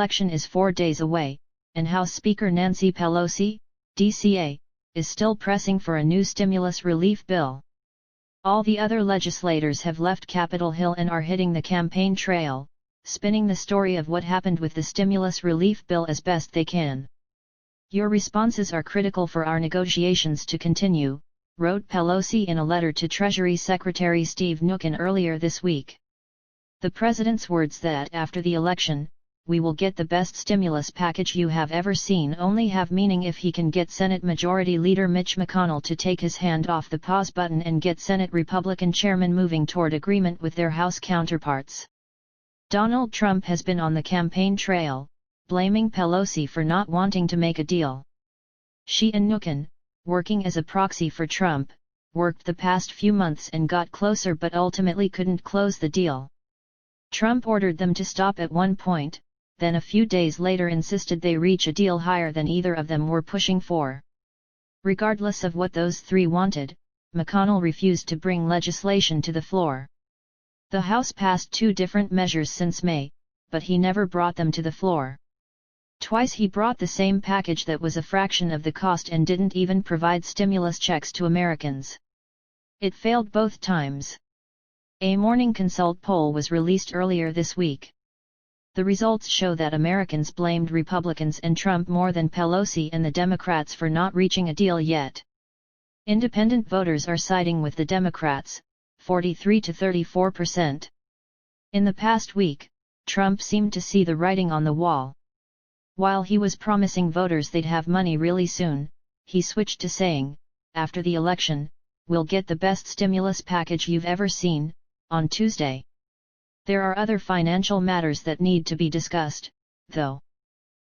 election is 4 days away, and House Speaker Nancy Pelosi, DCA, is still pressing for a new stimulus relief bill. All the other legislators have left Capitol Hill and are hitting the campaign trail, spinning the story of what happened with the stimulus relief bill as best they can. "Your responses are critical for our negotiations to continue," wrote Pelosi in a letter to Treasury Secretary Steve Mnuchin earlier this week. The president's words that after the election, "we will get the best stimulus package you have ever seen" only have meaning if he can get Senate Majority Leader Mitch McConnell to take his hand off the pause button and get Senate Republican Chairmen moving toward agreement with their House counterparts. Donald Trump has been on the campaign trail, blaming Pelosi for not wanting to make a deal. She and Mnuchin, working as a proxy for Trump, worked the past few months and got closer but ultimately couldn't close the deal. Trump ordered them to stop at one point, then a few days later insisted they reach a deal higher than either of them were pushing for. Regardless of what those three wanted, McConnell refused to bring legislation to the floor. The House passed 2 different measures since May, but he never brought them to the floor. Twice he brought the same package that was a fraction of the cost and didn't even provide stimulus checks to Americans. It failed both times. A Morning Consult poll was released earlier this week. The results show that Americans blamed Republicans and Trump more than Pelosi and the Democrats for not reaching a deal yet. Independent voters are siding with the Democrats, 43 to 34%. In the past week, Trump seemed to see the writing on the wall. While he was promising voters they'd have money really soon, he switched to saying, "After the election, we'll get the best stimulus package you've ever seen," on Tuesday. There are other financial matters that need to be discussed, though.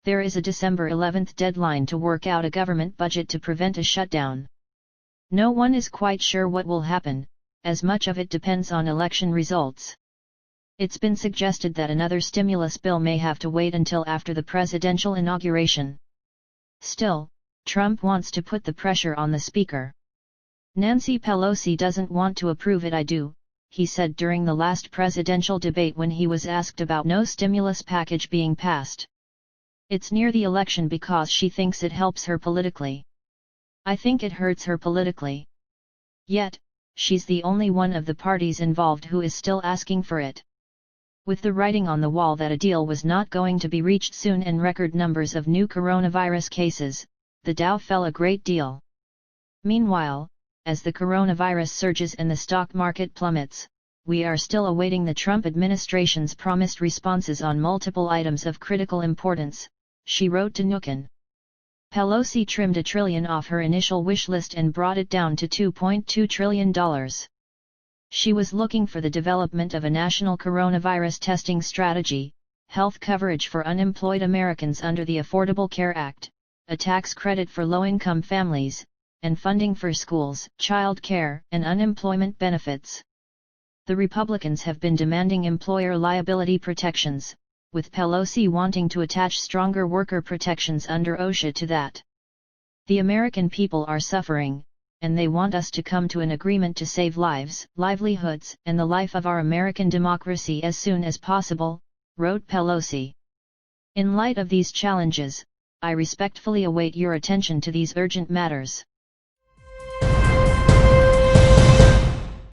There is a December 11th deadline to work out a government budget to prevent a shutdown. No one is quite sure what will happen, as much of it depends on election results. It's been suggested that another stimulus bill may have to wait until after the presidential inauguration. Still, Trump wants to put the pressure on the speaker. "Nancy Pelosi doesn't want to approve it, I do," he said during the last presidential debate when he was asked about no stimulus package being passed. "It's near the election because she thinks it helps her politically. I think it hurts her politically. Yet, she's the only one of the parties involved who is still asking for it." With the writing on the wall that a deal was not going to be reached soon and record numbers of new coronavirus cases, the Dow fell a great deal. Meanwhile, as the coronavirus surges and the stock market plummets, we are still awaiting the Trump administration's promised responses on multiple items of critical importance, she wrote to Mnuchin. Pelosi trimmed $1 trillion off her initial wish list and brought it down to $2.2 trillion. She was looking for the development of a national coronavirus testing strategy, health coverage for unemployed Americans under the Affordable Care Act, a tax credit for low-income families, and funding for schools, child care, and unemployment benefits. The Republicans have been demanding employer liability protections, with Pelosi wanting to attach stronger worker protections under OSHA to that. "The American people are suffering, and they want us to come to an agreement to save lives, livelihoods, and the life of our American democracy as soon as possible," wrote Pelosi. "In light of these challenges, I respectfully await your attention to these urgent matters.